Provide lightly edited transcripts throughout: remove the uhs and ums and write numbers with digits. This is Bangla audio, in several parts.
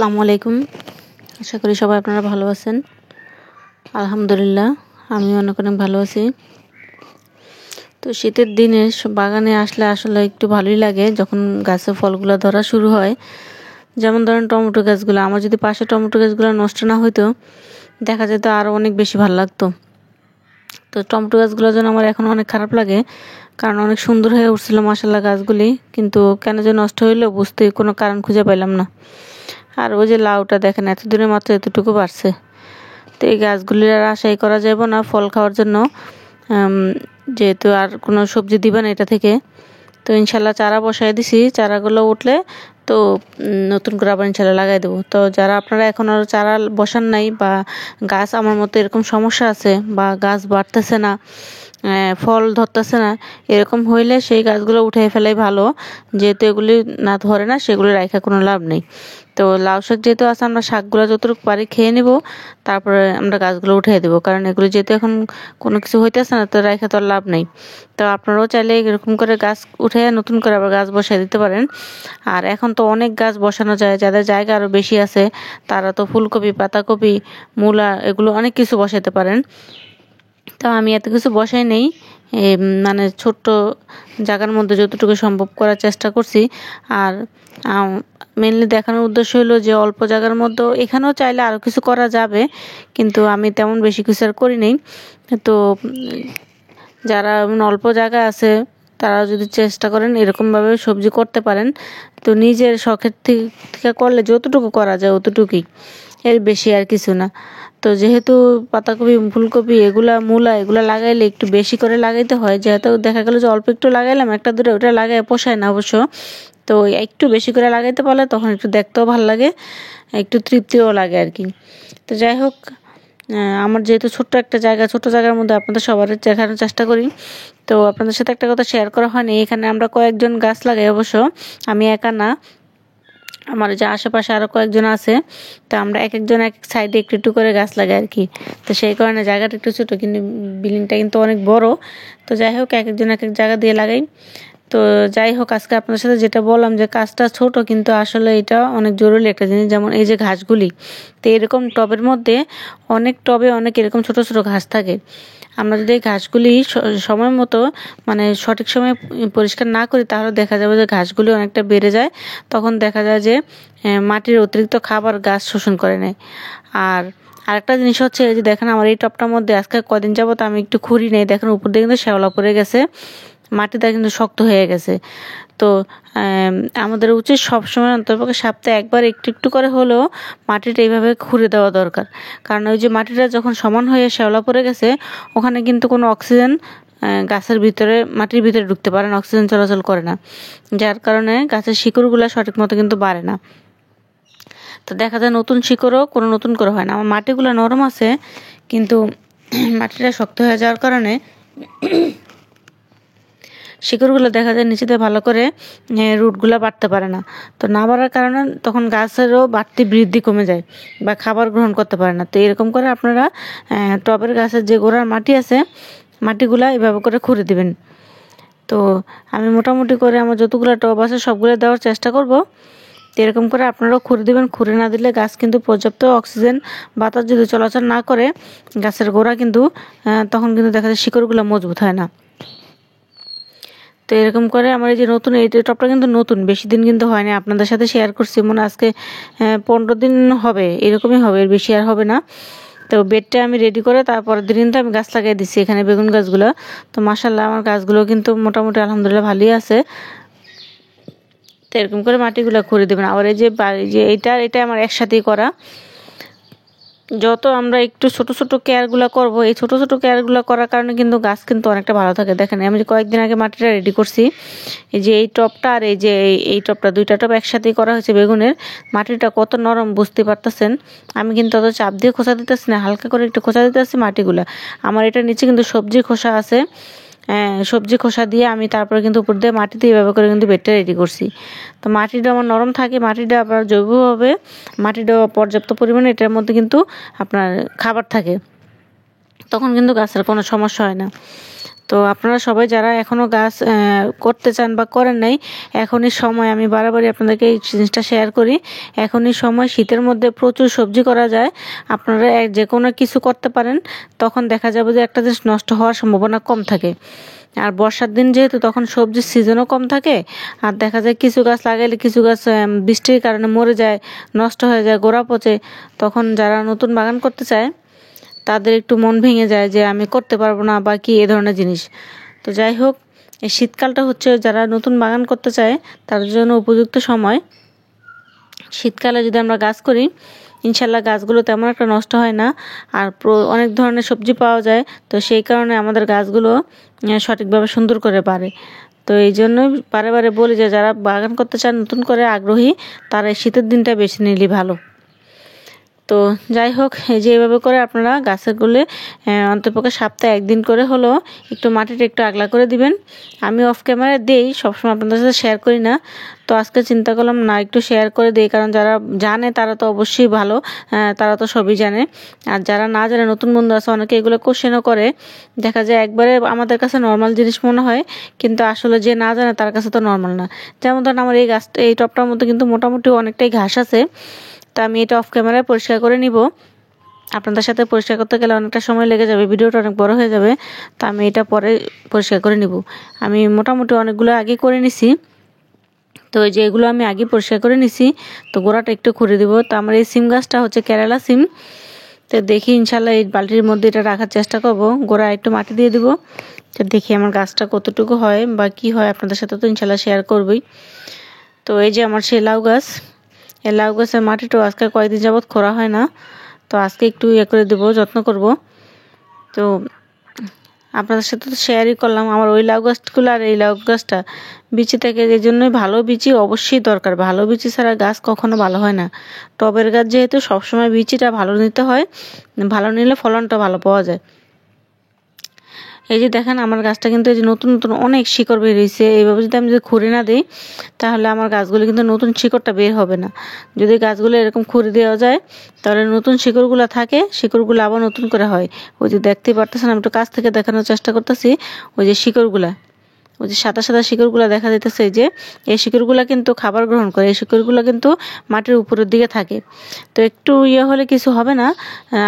আসসালামু আলাইকুম। আশা করি সবাই আপনারা ভালো আছেন। আলহামদুলিল্লাহ আমি অনেক ভালো আছি। তো শীতের দিনে বাগানে আসলে আসলে একটু ভালোই লাগে যখন গাছে ফলগুলো ধরা শুরু হয়। যেমন ধরেন টমেটো গাছগুলো, আমার যদি পাশে টমেটো গাছগুলো নষ্ট না হইতো দেখা যেত আরও অনেক বেশি ভালো লাগতো। তো টমেটো গাছগুলো যেন আমার এখন অনেক খারাপ লাগে, কারণ অনেক সুন্দর হয়ে উঠছিল মাশাআল্লাহ গাছগুলি, কিন্তু কেন যে নষ্ট হইলো বুঝতে কোনো কারণ খুঁজে পাইলাম না। আর ওই যে লাউটা দেখেন এতদিনে মাত্র এতটুকু বাড়ছে। তো এই গাছগুলির আর আশাই করা যাবে না ফল খাওয়ার জন্য, যেহেতু আর কোনো সবজি দিবে না এটা থেকে। তো ইনশাল্লাহ চারা বসাই দিছি, চারাগুলো উঠলে তো নতুন করে আবার ইনশাল্লাহ লাগাই দেবো। তো যারা আপনারা এখন আর চারা বসান নাই বা গাছ আমার মতো এরকম সমস্যা আছে বা গাছ বাড়তেছে না, ফল ধরতেছে না, এরকম হইলে সেই গাছগুলো উঠে ফেলাই ভালো। যেহেতু এগুলি না ধরে না সেগুলি রাখা কোনো লাভ নেই। তো লাউ শাক যেহেতু আছে, আমরা শাকগুলো যতটুকু পারি খেয়ে নেব, তারপরে আমরা গাছগুলো উঠিয়ে দেবো, কারণ এগুলো যেহেতু এখন কোনো কিছু হইতেছে না তো রাখা তো আর লাভ নেই। তো আপনারাও চাইলে এরকম করে গাছ উঠে নতুন করে আবার গাছ বসাই দিতে পারেন। আর এখন তো অনেক গাছ বসানো যায়, যাদের জায়গা আরও বেশি আছে তারা তো ফুলকপি, পাতাকপি, মূলা এগুলো অনেক কিছু বসাতে পারেন। তো আমি এত কিছু বসাই নেই, মানে ছোট্ট জায়গার মধ্যে যতটুকু সম্ভব করার চেষ্টা করছি। আর মেনলি দেখানোর উদ্দেশ্য হলো যে অল্প জায়গার মধ্যে এখানেও চাইলে আরও কিছু করা যাবে, কিন্তু আমি তেমন বেশি কিছু আর করি নেই। তো যারা অল্প জায়গা আছে তারা যদি চেষ্টা করেন এরকমভাবে সবজি করতে পারেন। তো নিজের শখের থেকে করলে যতটুকু করা যায় অতটুকুই, এর বেশি আর কিছু না। তো যেহেতু পাতাকপি, ফুলকপি, এগুলা মূলা এগুলা লাগাইলে একটু বেশি করে লাগাইতে হয়, যেহেতু দেখা গেল যে অল্প একটু লাগাইলাম একটা দুটো, ওটা লাগাই পোষায় না অবশ্য। তো একটু বেশি করে লাগাইতে পারলে তখন একটু দেখতেও ভালো লাগে, একটু তৃপ্তিও লাগে আর কি। তো যাই হোক, আমার যেহেতু ছোট্ট একটা জায়গা, ছোট জায়গার মধ্যে আপনাদের সবার দেখানোর চেষ্টা করি। তো আপনাদের সাথে একটা কথা শেয়ার করা হয়নি, এখানে আমরা কয়েকজন গাছ লাগাই, অবশ্য আমি একা না, আমার যে আশেপাশে আরও কয়েকজন আছে। তো আমরা এক একজন এক এক সাইডে একটু একটু করে গাছ লাগাই আর কি। তো সেই কারণে জায়গাটা একটু ছোটো, কিন্তু বিল্ডিংটা কিন্তু অনেক বড়। তো যাই হোক, এক একজন এক এক জায়গা দিয়ে লাগাই। তো যাই হোক, আজকে আপনাদের সাথে যেটা বললাম যে কাজটা ছোট, কিন্তু আসলে এটা অনেক জরুরি একটা জিনিস। যেমন এই যে ঘাসগুলি, তো এরকম টবের মধ্যে অনেক টবে অনেক এরকম ছোট ছোট ঘাস থাকে। আমরা যদি এই ঘাসগুলি সময় মতো মানে সঠিক সময়ে পরিষ্কার না করি, তাহলে দেখা যাবে যে ঘাসগুলি অনেকটা বেড়ে যায়। তখন দেখা যায় যে মাটির অতিরিক্ত খাবার গাছ শোষণ করে নেয়। আর আরেকটা জিনিস হচ্ছে, এই যে দেখেন আমার এই টবটার মধ্যে আজকে কদিন যাবত আমি একটু খুঁড়ি নেই, দেখেন উপর দিয়ে কিন্তু শ্যাওলা পড়ে গেছে, মাটিটা কিন্তু শক্ত হয়ে গেছে। তো আমাদের উচিত সবসময় অন্ততপক্ষে সপ্তাহে একবার একটু একটু করে হলেও মাটিটা এইভাবে খুঁড়ে দেওয়া দরকার। কারণ ওই যে মাটিটা যখন সমান হয়ে শ্যাওলা পড়ে গেছে, ওখানে কিন্তু কোনো অক্সিজেন গাছের ভিতরে, মাটির ভিতরে ঢুকতে পারে না, অক্সিজেন চলাচল করে না, যার কারণে গাছের শিকড়গুলো সঠিক মতো কিন্তু বাড়ে না। তো দেখা যায় নতুন শিকড়ও কোনো নতুন করে হয় না। আমার মাটিগুলো নরম আছে, কিন্তু মাটিটা শক্ত হয়ে যাওয়ার কারণে শিকড়গুলো দেখা যায় নিচেতে ভালো করে রুটগুলো বাড়তে পারে না। তো না বাড়ার কারণে তখন গাছেরও বাড়তি বৃদ্ধি কমে যায় বা খাবার গ্রহণ করতে পারে না। তো এরকম করে আপনারা টবের গাছের যে গোড়ার মাটি আছে, মাটিগুলা এভাবে করে খুঁড়ে দিবেন। তো আমি মোটামুটি করে আমার যতগুলো টব আছে সবগুলো দেওয়ার চেষ্টা করব। তো এরকম করে আপনারাও খুঁড়ে দিবেন। খুঁড়ে না দিলে গাছ কিন্তু পর্যাপ্ত অক্সিজেন বাতাস যদি চলাচল না করে, গাছের গোড়া কিন্তু তখন কিন্তু দেখা যায় শিকড়গুলো মজবুত হয় না। তো এরকম করে আমার এই যে নতুন এই টপটা কিন্তু নতুন, বেশি দিন কিন্তু হয়নি, আপনাদের সাথে শেয়ার করছি মনে আজকে 15 দিন হবে, এরকমই হবে, এর বেশি আর হবে না। তো বেডটা আমি রেডি করে তারপরের দিন তো আমি গাছ লাগিয়ে দিচ্ছি এখানে, বেগুন গাছগুলো। তো মাশাআল্লাহ আমার গাছগুলো কিন্তু মোটামুটি আলহামদুলিল্লাহ ভালোই আছে। তো এরকম করে মাটিগুলো খুঁড়ে দেবেন। আবার এই যে এটা আমার একসাথেই করা। যত আমরা একটু ছোট ছোট কেয়ারগুলো করব, এই ছোট ছোট কেয়ারগুলো করার কারণে কিন্তু গাছ কিন্তু অনেকটা ভালো থাকে। দেখেন আমি যে কয়েকদিন আগে মাটিটা রেডি করছি, এই যে এই টবটা আর এই যে এই টবটা, দুইটা টব একসাথেই করা হয়েছে বেগুনের। মাটিটা কত নরম বুঝতে পারতেছেন। আমি কিন্তু অত চাপ দিয়ে খোঁচা দিতেছি না, হালকা করে একটু খোঁচা দিতেছি মাটিগুলা। আমার এটা নিচে কিন্তু সবজির খোসা আছে, সবজি খোসা দিয়ে আমি তারপরে কিন্তু উপর দিয়ে মাটি দিয়ে ব্যবহার করে কিন্তু বেডটা রেডি করছি। তো মাটিটা আমার নরম থাকে, মাটিটা আবার জৈবভাবে মাটিটা পর্যাপ্ত পরিমাণে এটার মধ্যে কিন্তু আপনার খাবার থাকে, তখন কিন্তু গাছের কোনো সমস্যা হয় না। তো তো আপনারা সবাই যারা এখনও গাছ করতে চান বা করেন নাই, এখনই সময়। আমি বারবারই আপনাদেরকে এই জিনিসটা শেয়ার করি, এখনই সময়। শীতের মধ্যে প্রচুর সবজি করা যায়, আপনারা যে কোনো কিছু করতে পারেন। তখন দেখা যাবে যে একটা জিনিস নষ্ট হওয়ার সম্ভাবনা কম থাকে। আর বর্ষার দিন যেহেতু, তখন সবজির সিজনও কম থাকে। আর দেখা যায় কিছু গাছ লাগাইলে কিছু গাছ বৃষ্টির কারণে মরে যায়, নষ্ট হয়ে যায়, গোড়া পচে। তখন যারা নতুন বাগান করতে চায় তাদের একটু মন ভেঙে যায় যে আমি করতে পারবো না বা কি, এ ধরনের জিনিস। তো যাই হোক, এই শীতকালটা হচ্ছে যারা নতুন বাগান করতে চায় তাদের জন্য উপযুক্ত সময়। শীতকালে যদি আমরা গাছ করি, ইনশাল্লাহ গাছগুলো তেমন একটা নষ্ট হয় না, আর অনেক ধরনের সবজি পাওয়া যায়। তো সেই কারণে আমাদের গাছগুলো সঠিকভাবে সুন্দর করে পারে। তো এই জন্যই বারে বলি যে যারা বাগান করতে চান, নতুন করে আগ্রহী, তারা এই শীতের দিনটা বেছে নিলে ভালো। তো যাই হোক, এই যে এভাবে করে আপনারা গাছগুলো অন্তপক্ষে সপ্তাহে একদিন করে হলো একটু মাটিটা একটু আগলা করে দিবেন। আমি অফ ক্যামেরা দেই, সবসময় আপনাদের সাথে শেয়ার করি না। তো আজকে চিন্তা করলাম না, একটু শেয়ার করে দিই, কারণ যারা জানে তারা তো অবশ্যই ভালো, তারা তো সবই জানে। আর যারা না জানে, নতুন বন্ধু আছে অনেকে, এগুলো কোশ্চেনও করে। দেখা যায় একবারে আমাদের কাছে নর্মাল জিনিস মনে হয়, কিন্তু আসলে যে না জানে তার কাছে তো নর্মাল না। যেমন ধরেন আমার এই গাছটা, এই টবটার মধ্যে কিন্তু মোটামুটি অনেকটাই ঘাস আছে। তো আমি এটা অফ ক্যামেরায় পরিষ্কার করে নিব। আপনাদের সাথে পরিষ্কার করতে গেলে অনেকটা সময় লেগে যাবে, ভিডিওটা অনেক বড় হয়ে যাবে। তো আমি এটা পরে পরিষ্কার করে নিব। আমি মোটামুটি অনেকগুলো আগে করে নিছি। তো এই যে এগুলো আমি আগে পরিষ্কার করে নিছি। তো গোড়াটা একটু খুঁড়ে দিব। তো আমার এই সিম গাছটা হচ্ছে কেরালা সিম। তো দেখি ইনশাল্লাহ এই বালতির মধ্যে এটা রাখার চেষ্টা করব। গোড়া একটু মাটি দিয়ে দিব। তো দেখি আমার গাছটা কতটুকু হয় বা কি হয়, আপনাদের সাথে তো ইনশাল্লাহ শেয়ার করবই। তো এই যে আমার সেই লাউ গাছ, এই লাউ গাছের মাটিটাও আজকে কয়েকদিন যাবৎ খোঁড়া হয় না। তো আজকে একটু করে দেবো, যত্ন করব। তো আপনাদের সাথে তো শেয়ারই করলাম আমার ওই লাউ গাছগুলো আর এই লাউ গাছটা। বিচি থেকে, এই জন্যই ভালো বিচি অবশ্যই দরকার। ভালো বিচি ছাড়া গাছ কখনো ভালো হয় না। টবের গাছ যেহেতু, সবসময় বিচিটা ভালো নিতে হয়, ভালো নিলে ফলনটা ভালো পাওয়া যায়। এই যে দেখেন আমার গাছটা কিন্তু এই যে নতুন অনেক শিকড় বের হয়েছে। এইভাবে যদি আমি খুঁড়ে না দিই, তাহলে আমার গাছগুলো কিন্তু নতুন শিকড়টা বের হবে না। যদি গাছগুলো এরকম খুঁড়ে দেওয়া যায়, তাহলে নতুন শিকড়গুলো থাকে, শিকড়গুলো আবার নতুন করে হয়। ওই যে দেখতেই পারতেছেন, আমি একটু কাছ থেকে দেখানোর চেষ্টা করতেছি। ওই যে শিকড়গুলা, ওই যে সাদা সাদা শিকড়গুলো দেখা যাইতেছে, যে এই শিকড়গুলো কিন্তু খাবার গ্রহণ করে, এই শিকড়গুলো কিন্তু মাটির উপরের দিকে থাকে। তো একটু হলে কিছু হবে না,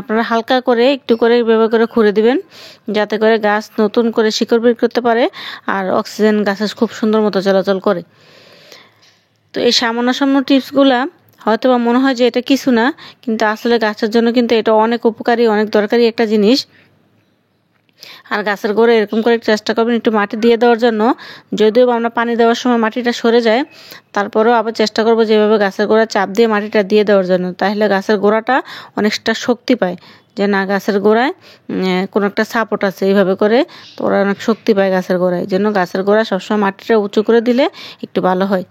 আপনারা হালকা করে একটু করে ব্যবহার করে খুঁড়ে দিবেন, যাতে করে গাছ নতুন করে শিকড় বের করতে পারে, আর অক্সিজেন গাছের খুব সুন্দর মতো চলাচল করে। তো এই সামান্য টিপসগুলা হয়তো বা মনে হয় যে এটা কিছু না, কিন্তু আসলে গাছের জন্য কিন্তু এটা অনেক উপকারী, অনেক দরকারি একটা জিনিস। আর গাছের গোড়ায় এরকম করে চেষ্টা করবেন একটু মাটি দিয়ে দেওয়ার জন্য। যদিও আমরা পানি দেওয়ার সময় মাটিটা সরে যায়, তারপরেও আবার চেষ্টা করবো যেভাবে গাছের গোড়ায় চাপ দিয়ে মাটিটা দিয়ে দেওয়ার জন্য। তাহলে গাছের গোড়াটা অনেকটা শক্তি পায়, যে না গাছের গোড়ায় কোনো একটা সাপোর্ট আছে, এইভাবে করে তো ওরা অনেক শক্তি পায় গাছের গোড়ায়। জন্য গাছের গোড়ায় সবসময় মাটিটা উঁচু করে দিলে একটু ভালো হয়।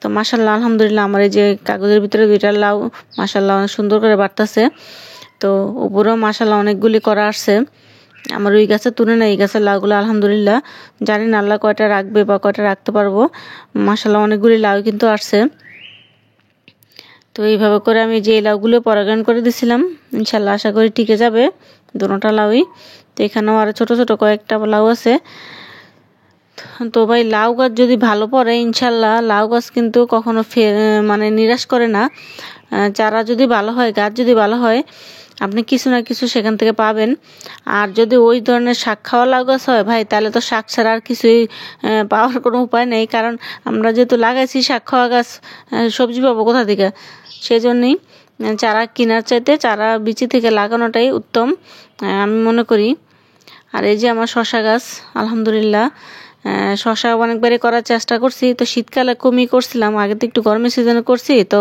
তো মাশাআল্লাহ, আলহামদুলিল্লাহ, আমার এই যে কাগজের ভিতরে 2টা লাউ মাশাআল্লাহ অনেক সুন্দর করে বাড়তেছে। তো উপরেও মাশাআল্লাহ অনেকগুলি করা আসছে। আমার ওই গাছের তুলে না এই গাছের লাউগুলো আলহামদুলিল্লাহ, জানি না আল্লাহ কয়টা রাখবে বা কয়টা রাখতে পারবো। মাশাআল্লাহ অনেকগুলি লাউ কিন্তু আসছে। তো এইভাবে করে আমি যে লাউগুলো পরাগায়ন করে দিছিলাম, ইনশাল্লাহ আশা করি টিকে যাবে দুটোটা লাউই। তো এখানেও আরো ছোট ছোট কয়েকটা লাউ আছে। তো ভাই, লাউ গাছ যদি ভালো পড়ে, ইনশাল্লাহ লাউ গাছ কিন্তু কখনো মানে নিরাশ করে না। চারা যদি ভালো হয়, গাছ যদি ভালো হয়, আপনি কিছু না কিছু সেখান থেকে পাবেন। আর যদি ওই ধরনের শাক খাওয়া লাউ গাছ হয় ভাই, তাহলে তো শাক ছাড়া আর কিছুই পাওয়ার কোনো উপায় নেই। কারণ আমরা যেহেতু লাগাইছি শাক খাওয়া গাছ, সবজি পাবো কোথা থেকে? সেজন্যই চারা কেনার চাইতে চারা বিচি থেকে লাগানোটাই উত্তম, আমি মনে করি। আর এই যে আমার শশা গাছ, আলহামদুলিল্লাহ শশা অনেকবারই করার চেষ্টা করছি। তো শীতকালে কমই করছিলাম, আগে তো একটু গরমের সিজনে করছি, তো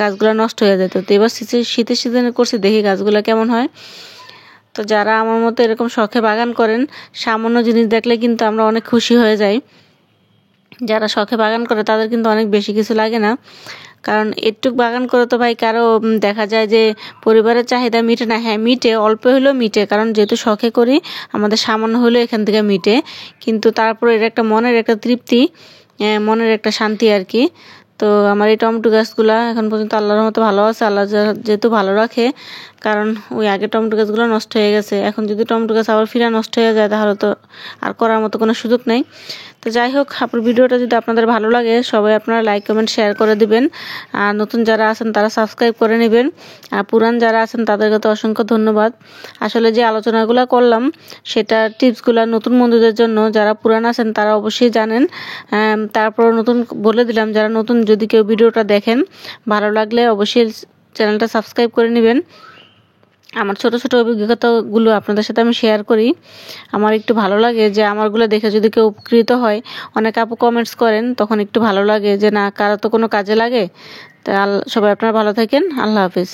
গাছগুলো নষ্ট হয়ে যেত। তো এবার শীতের সিজনে করছি, দেখি গাছগুলো কেমন হয়। তো যারা আমার মতো এরকম শখে বাগান করেন, সামান্য জিনিস দেখলে কিন্তু আমরা অনেক খুশি হয়ে যাই। যারা শখে বাগান করে তাদের কিন্তু অনেক বেশি কিছু লাগে না, কারণ একটু বাগান করে তো ভাই কারো দেখা যায় যে পরিবারের চাহিদা মিটে না। হ্যাঁ মিটে, অল্প হলেও মিটে, কারণ যেহেতু শখে করি আমাদের সামান্য হলেও এখান থেকে মিটে। কিন্তু তারপরে এটা একটা মনের একটা তৃপ্তি, মনের একটা শান্তি আর কি। তো আমার এই টমেটো গাছগুলা এখন পর্যন্ত আল্লাহর মতো ভালো আছে। আল্লাহ যেহেতু ভালো রাখে, কারণ ওই আগে টমেটো গাছগুলো নষ্ট হয়ে গেছে। এখন যদি টমেটো গাছ আবার ফিরে নষ্ট হয়ে যায় তাহলে তো আর করার মতো কোনো সুযোগ নেই। তো যাই হোক, আপনার ভিডিওটা যদি আপনাদের ভালো লাগে সবাই আপনারা লাইক কমেন্ট শেয়ার করে দিবেন। আর নতুন যারা আছেন তারা সাবস্ক্রাইব করে নেবেন। আর পুরান যারা আছেন তাদেরকে তো অসংখ্য ধন্যবাদ। আসলে যে আলোচনাগুলো করলাম সেটা টিপসগুলো নতুন বন্ধুদের জন্য, যারা পুরান আছেন তারা অবশ্যই জানেন। তারপর নতুন বলে দিলাম, যারা নতুন যদি কেউ ভিডিওটা দেখেন ভালো লাগলে অবশ্যই চ্যানেলটা সাবস্ক্রাইব করে নেবেন। আমার ছোট ছোট অভিজ্ঞতাগুলো আপনাদের সাথে আমি শেয়ার করি। আমার একটু ভালো লাগে যে আমারগুলো দেখে যদি কেউ উপকৃত হয়, অনেক আপু কমেন্টস করেন, তখন একটু ভালো লাগে যে না, কারো তো কোনো কাজে লাগে। তা সবাই আপনারা ভালো থাকেন। আল্লাহ হাফিজ।